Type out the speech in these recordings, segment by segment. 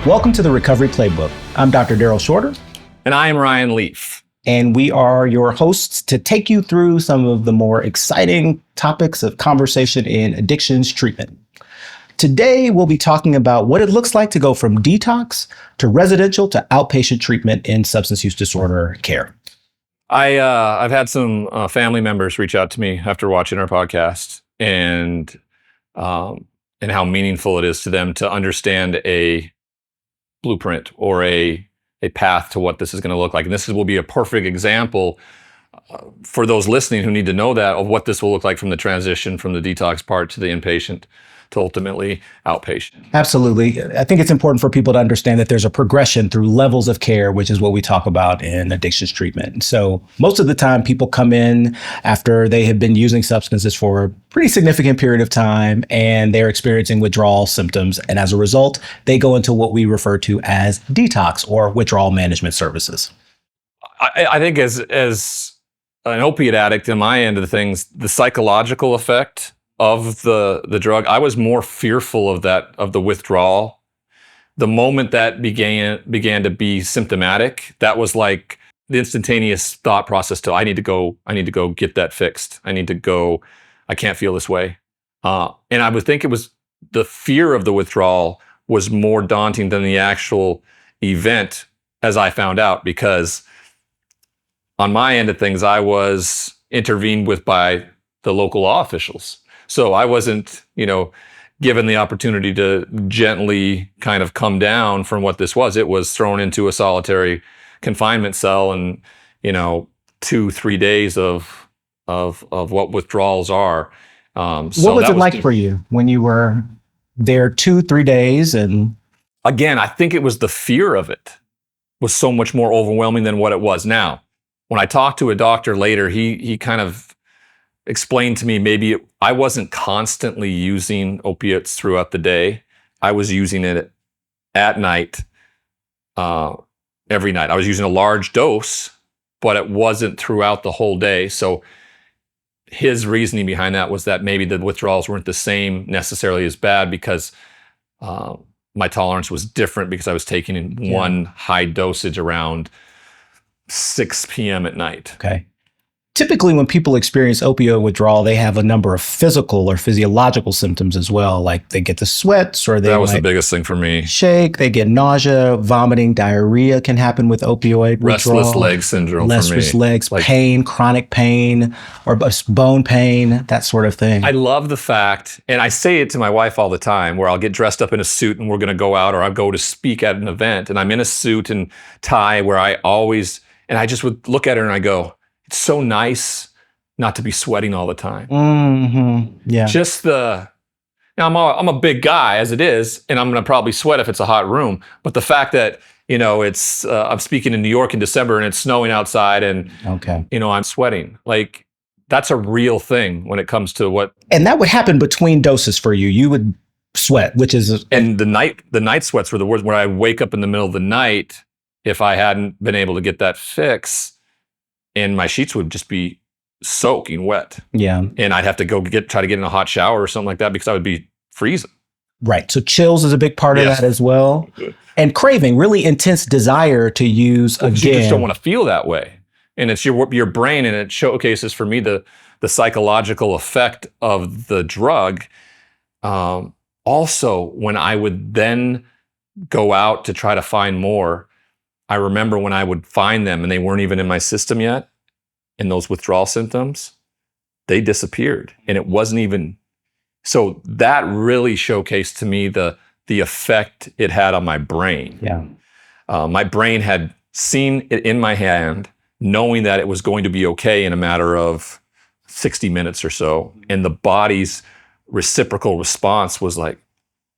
Welcome to the Recovery Playbook. I'm Dr. Daryl Shorter. And I am Ryan Leaf. And we are your hosts to take you through some of the more exciting topics of conversation in addictions treatment. Today, we'll be talking about what it looks like to go from detox to residential to outpatient treatment in substance use disorder care. I've had some family members reach out to me after watching our podcast and how meaningful it is to them to understand a blueprint or a path to what this is going to look like. And this will be a perfect example for those listening who need to know that of what this will look like from the transition from the detox part to the inpatient to ultimately outpatient. Absolutely. I think it's important for people to understand that there's a progression through levels of care, which is what we talk about in addictions treatment. So most of the time people come in after they have been using substances for a pretty significant period of time and they're experiencing withdrawal symptoms. And as a result, they go into what we refer to as detox or withdrawal management services. I think as an opiate addict in my end of the things, the psychological effect of the drug, I was more fearful of the withdrawal. The moment that began to be symptomatic, that was like the instantaneous thought process to I need to go get that fixed. I can't feel this way. And I would think it was the fear of the withdrawal was more daunting than the actual event, as I found out, because on my end of things, I was intervened with by the local law officials. So I wasn't, given the opportunity to gently kind of come down from what this was. It was thrown into a solitary confinement cell and, 2-3 days of what withdrawals are. What was it like for you when you were there 2-3 days? And again, I think it was the fear of it was so much more overwhelming than what it was now. When I talked to a doctor later, he kind of explained to me I wasn't constantly using opiates throughout the day. I was using it at night, every night. I was using a large dose, but it wasn't throughout the whole day. So his reasoning behind that was that maybe the withdrawals weren't the same necessarily as bad because my tolerance was different because I was taking in one high dosage around 6 p.m. at night. Okay. Typically, when people experience opioid withdrawal, they have a number of physical or physiological symptoms as well. Like they get the sweats or that was the biggest thing for me. Shake, they get nausea, vomiting, diarrhea can happen with opioid withdrawal. Restless leg syndrome Restless legs, pain, chronic pain, or bone pain, that sort of thing. I love the fact, and I say it to my wife all the time, where I'll get dressed up in a suit and we're going to go out, or I'll go to speak at an event and I'm in a suit and tie where I just would look at her and I go, it's so nice not to be sweating all the time. Mm-hmm. Yeah. Now I'm a big guy as it is, and I'm going to probably sweat if it's a hot room. But the fact that, it's, I'm speaking in New York in December and it's snowing outside and, I'm sweating. Like that's a real thing when it comes to what. And that would happen between doses for you. You would sweat, which is. And the night sweats were the worst, where I wake up in the middle of the night if I hadn't been able to get that fix. And my sheets would just be soaking wet. Yeah. And I'd have to try to get in a hot shower or something like that because I would be freezing. Right. So chills is a big part of that as well. Good. And craving, really intense desire to use again. You just don't want to feel that way. And it's your brain, and it showcases for me the psychological effect of the drug. Also, when I would then go out to try to find more, I remember when I would find them and they weren't even in my system yet, and those withdrawal symptoms, they disappeared. And it wasn't even, so that really showcased to me the effect it had on my brain. Yeah. My brain had seen it in my hand, knowing that it was going to be okay in a matter of 60 minutes or so. And the body's reciprocal response was like,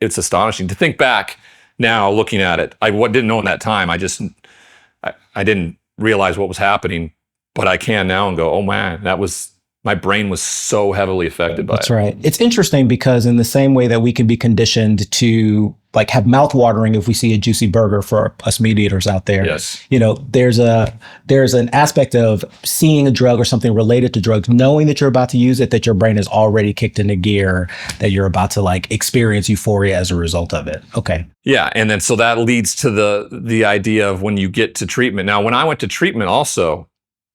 it's astonishing. To think back now, looking at it, I didn't know in that time. I didn't realize what was happening, but I can now and go, oh man, that was My brain was so heavily affected by That's it. right. It's interesting because in the same way that we can be conditioned to like have mouth watering if we see a juicy burger for us meat eaters out there. Yes. You know, there's an aspect of seeing a drug or something related to drugs, knowing that you're about to use it, that your brain has already kicked into gear, that you're about to like experience euphoria as a result of it. Okay. Yeah, and then so that leads to the idea of when you get to treatment. Now, when I went to treatment also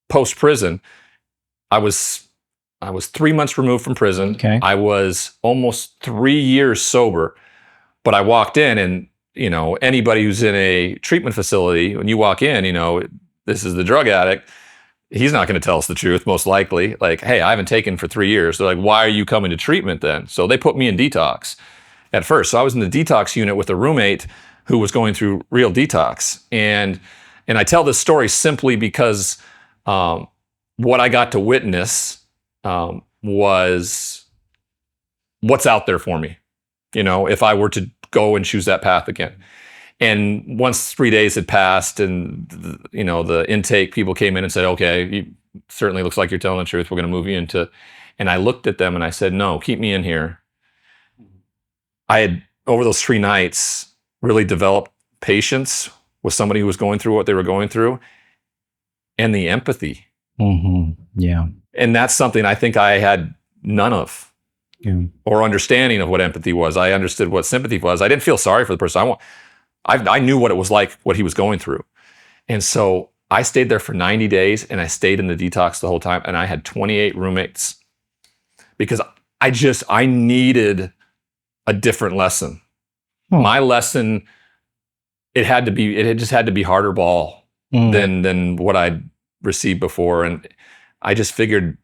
post prison, I was 3 months removed from prison. Okay. I was almost 3 years sober, but I walked in and, you know, anybody who's in a treatment facility, when you walk in, you know, this is the drug addict. He's not going to tell us the truth, most likely. Like, hey, I haven't taken for 3 years. They're like, why are you coming to treatment then? So they put me in detox at first. So I was in the detox unit with a roommate who was going through real detox. And I tell this story simply because what I got to witness was what's out there for me, you know, if I were to go and choose that path again. And once 3 days had passed and, you know, the intake people came in and said, okay, you certainly looks like you're telling the truth. We're going to move you into, and I looked at them and I said, no, keep me in here. I had, over those 3 nights, really developed patience with somebody who was going through what they were going through and the empathy. Mm-hmm. Yeah. And that's something I think I had none of, or understanding of what empathy was. I understood what sympathy was. I didn't feel sorry for the person. I knew what it was like, what he was going through. And so I stayed there for 90 days and I stayed in the detox the whole time. And I had 28 roommates because I needed a different lesson. My lesson, it just had to be harder ball than what I'd received before. And I just figured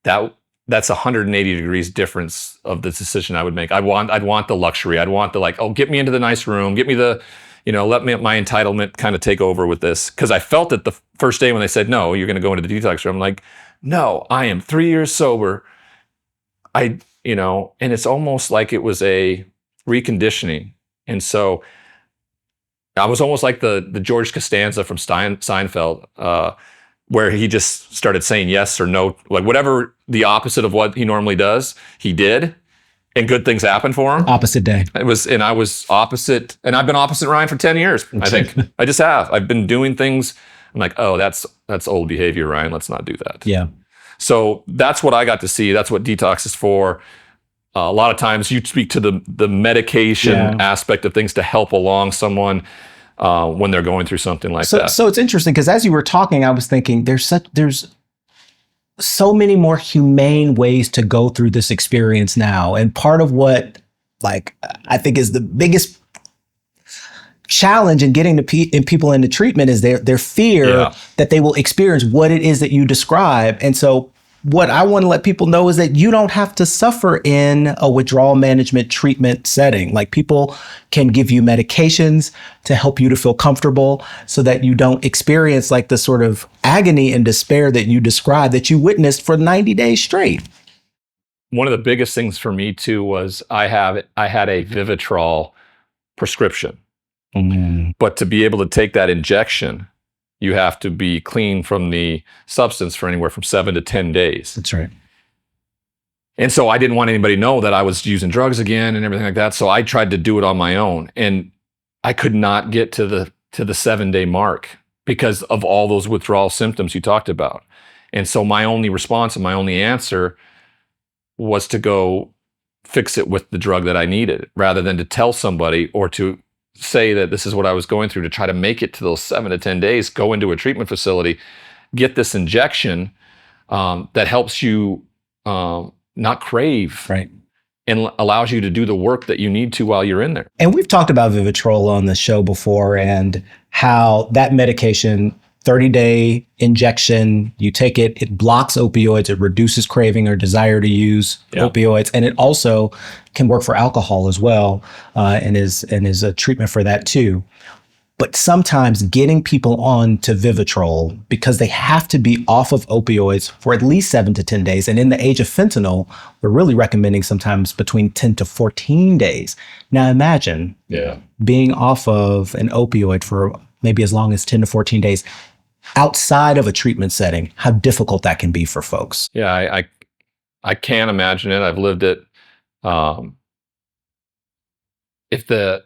that's 180 degrees difference of the decision I would make. I'd want the luxury. I'd want the like, oh, get me into the nice room, get me the, you know, let me my entitlement kind of take over with this. Because I felt it the first day when they said, no, you're going to go into the detox room. I'm like, no, I am 3 years sober. You know, and it's almost like it was a reconditioning. And so I was almost like the George Costanza from Seinfeld, where he just started saying yes or no, like whatever the opposite of what he normally does, he did, and good things happened for him. Opposite day. I was opposite, and I've been opposite Ryan for 10 years, I think. I just have. I've been doing things, I'm like, oh, that's old behavior, Ryan, let's not do that. Yeah. So that's what I got to see. That's what detox is for. A lot of times you speak to the medication aspect of things to help along someone when they're going through something like that. So it's interesting because as you were talking, I was thinking there's so many more humane ways to go through this experience now. And part of what like I think is the biggest challenge in getting people into treatment is their fear that they will experience what it is that you describe. And so what I want to let people know is that you don't have to suffer in a withdrawal management treatment setting. Like people can give you medications to help you to feel comfortable so that you don't experience like the sort of agony and despair that you described that you witnessed for 90 days straight. One of the biggest things for me too was I had a Vivitrol prescription, but to be able to take that injection, you have to be clean from the substance for anywhere from 7 to 10 days. That's right. And so I didn't want anybody to know that I was using drugs again and everything like that. So I tried to do it on my own. And I could not get to the 7-day mark because of all those withdrawal symptoms you talked about. And so my only response and my only answer was to go fix it with the drug that I needed rather than to tell somebody or to say that this is what I was going through, to try to make it to those 7 to 10 days, go into a treatment facility, get this injection that helps you not crave, right, and allows you to do the work that you need to while you're in there. And we've talked about Vivitrol on the show before and how that medication, 30-day injection, you take it, it blocks opioids, it reduces craving or desire to use opioids, and it also can work for alcohol as well, and is a treatment for that too. But sometimes getting people on to Vivitrol, because they have to be off of opioids for at least 7 to 10 days. And in the age of fentanyl, we're really recommending sometimes between 10 to 14 days. Now imagine being off of an opioid for maybe as long as 10 to 14 days outside of a treatment setting, how difficult that can be for folks. Yeah, I can't imagine it. I've lived it. Um, if the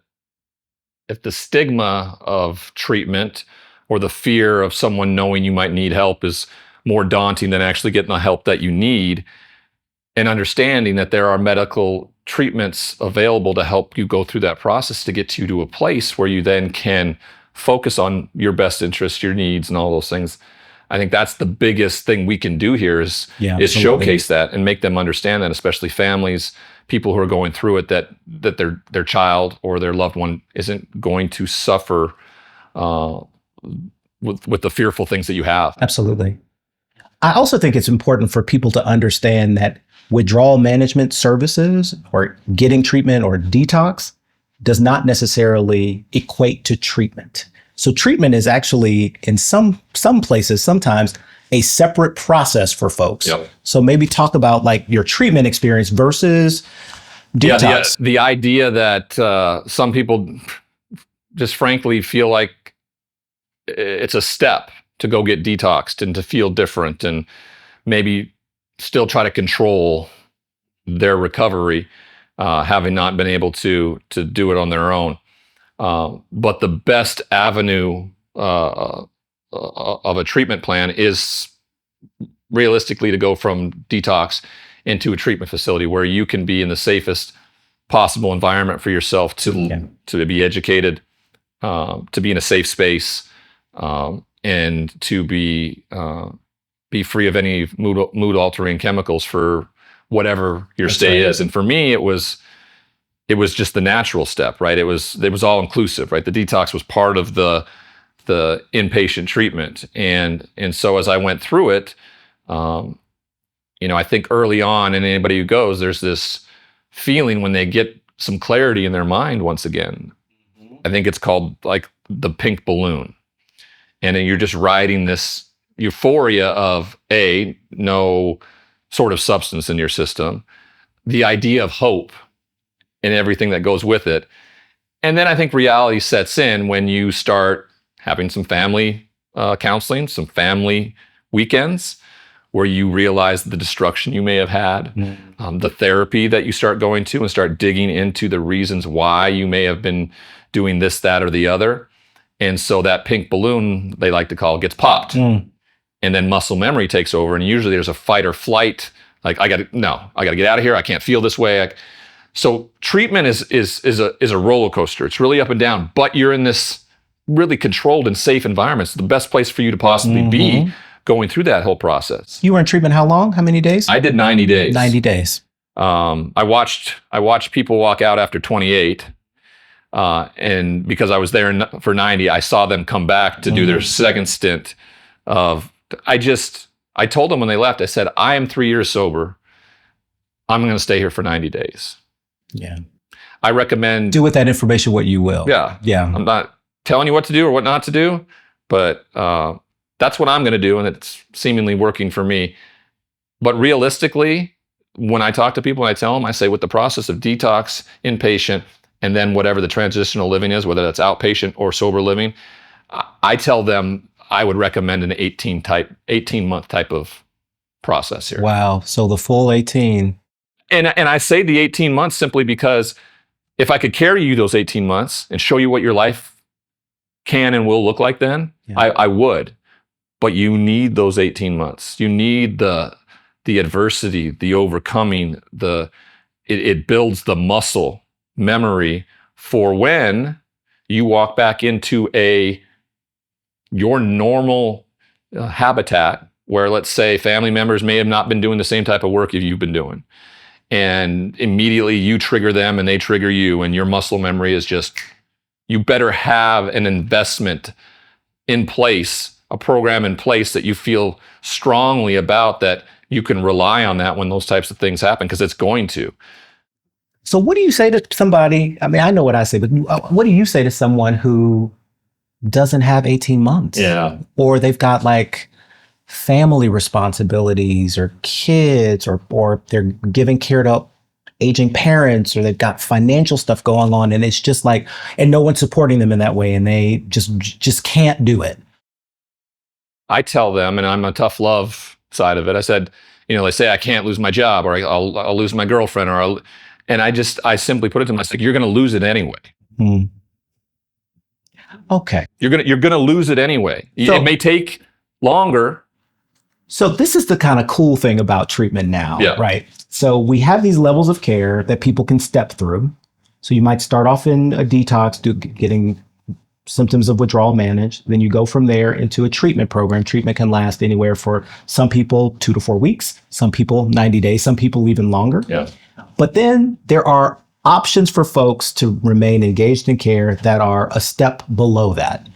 stigma of treatment or the fear of someone knowing you might need help is more daunting than actually getting the help that you need, and understanding that there are medical treatments available to help you go through that process to get you to a place where you then can focus on your best interests, your needs, and all those things. I think that's the biggest thing we can do here is Absolutely. showcase that and make them understand that, especially families, people who are going through it, that their child or their loved one isn't going to suffer with the fearful things that you have. Absolutely. I also think it's important for people to understand that withdrawal management services or getting treatment or detox does not necessarily equate to treatment. So treatment is actually, in some places, sometimes a separate process for folks. Yep. So maybe talk about like your treatment experience versus detox. Yeah, the idea that some people just frankly feel like it's a step to go get detoxed and to feel different and maybe still try to control their recovery, having not been able to do it on their own. But the best avenue of a treatment plan is realistically to go from detox into a treatment facility where you can be in the safest possible environment for yourself to be educated, to be in a safe space, and to be free of any mood altering chemicals for whatever your stay is. And for me, it was just the natural step, right? It was all inclusive, right? The detox was part of the inpatient treatment, and so as I went through it, I think early on, and anybody who goes, there's this feeling when they get some clarity in their mind once again. I think it's called like the pink balloon, and then you're just riding this euphoria of no sort of substance in your system, the idea of hope, and everything that goes with it. And then I think reality sets in when you start having some family counseling, some family weekends, where you realize the destruction you may have had, the therapy that you start going to and start digging into the reasons why you may have been doing this, that, or the other. And so that pink balloon, they like to call, gets popped. And then muscle memory takes over. And usually there's a fight or flight. Like, I got to get out of here. I can't feel this way. So treatment is a roller coaster. It's really up and down, but you're in this really controlled and safe environment. It's the best place for you to possibly be going through that whole process. You were in treatment how long? How many days? I did 90 days. 90 days. I watched people walk out after 28. And because I was there for 90, I saw them come back to do their second stint I told them when they left, I said, I am 3 years sober. I'm going to stay here for 90 days. Yeah. I recommend do with that information what you will. Yeah. Yeah. I'm not telling you what to do or what not to do, but that's what I'm going to do. And it's seemingly working for me. But realistically, when I talk to people and I tell them, I say with the process of detox, inpatient, and then whatever the transitional living is, whether that's outpatient or sober living, I tell them I would recommend an 18-month type of process here. Wow. So the full 18. And I say the 18 months simply because if I could carry you those 18 months and show you what your life can and will look like then, I would. But you need those 18 months. You need the adversity, the overcoming, it builds the muscle memory for when you walk back into your normal habitat where, let's say, family members may have not been doing the same type of work you've been doing. And immediately you trigger them and they trigger you, and your muscle memory is just, you better have an investment in place, a program in place that you feel strongly about, that you can rely on that when those types of things happen, because it's going to. So what do you say to somebody? I mean, I know what I say, but what do you say to someone who doesn't have 18 months? Yeah. Or they've got like family responsibilities or kids, or they're giving care to aging parents, or they've got financial stuff going on, and it's just like, and no one's supporting them in that way, and they just can't do it. I tell them, and I'm a tough love side of it, I said, They say I can't lose my job, or I'll lose my girlfriend, and I simply put it to them, I said, you're going to lose it anyway. Hmm. Okay. You're gonna lose it anyway. So- It may take longer. So this is the kind of cool thing about treatment now, Yeah. right? So we have these levels of care that people can step through. So you might start off in a detox, getting symptoms of withdrawal managed. Then you go from there into a treatment program. Treatment can last anywhere for some people 2 to 4 weeks, some people 90 days, some people even longer. Yeah. But then there are options for folks to remain engaged in care that are a step below that.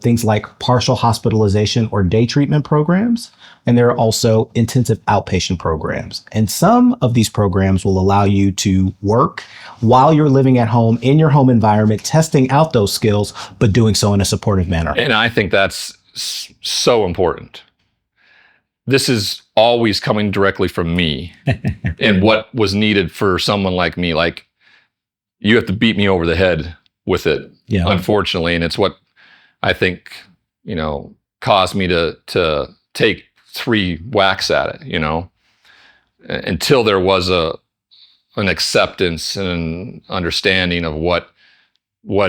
Things like partial hospitalization or day treatment programs. And there are also intensive outpatient programs. And some of these programs will allow you to work while you're living at home in your home environment, testing out those skills, but doing so in a supportive manner. And I think that's so important. This is always coming directly from me and what was needed for someone like me. Like, you have to beat me over the head with it, Yeah. unfortunately. And it's what I think, caused me to take 3 whacks at it, until there was an acceptance and an understanding of what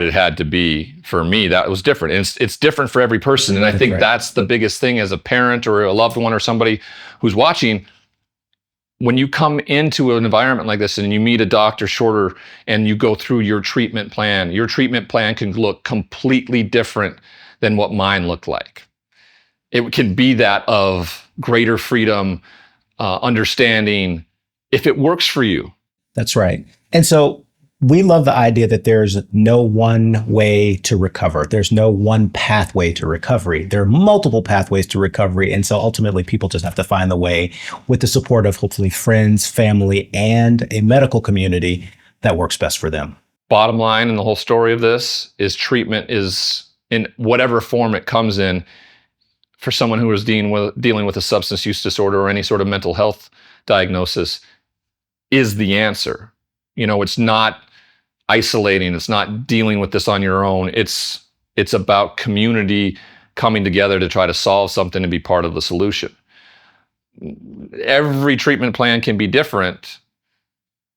it had to be. For me, that was different. And it's different for every person. And I think right. that's the biggest thing as a parent or a loved one or somebody who's watching. When you come into an environment like this and you meet a Dr. Shorter and you go through your treatment plan can look completely different than what mine looked like. It can be that of greater freedom, understanding, if it works for you. That's right. And so we love the idea that there's no one way to recover. There's no one pathway to recovery. There are multiple pathways to recovery. And so ultimately, people just have to find the way with the support of hopefully friends, family, and a medical community that works best for them. Bottom line in the whole story of this is treatment is, in whatever form it comes in, for someone who is dealing with a substance use disorder or any sort of mental health diagnosis, is the answer. It's not isolating. It's not dealing with this on your own. It's about community coming together to try to solve something and be part of the solution. Every treatment plan can be different.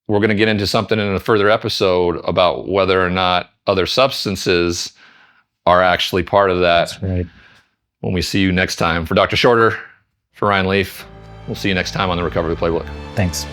We're going to get into something in a further episode about whether or not other substances are actually part of that. That's right. When we see you next time. For Dr. Shorter, for Ryan Leaf, we'll see you next time on the Recovery Playbook. Thanks.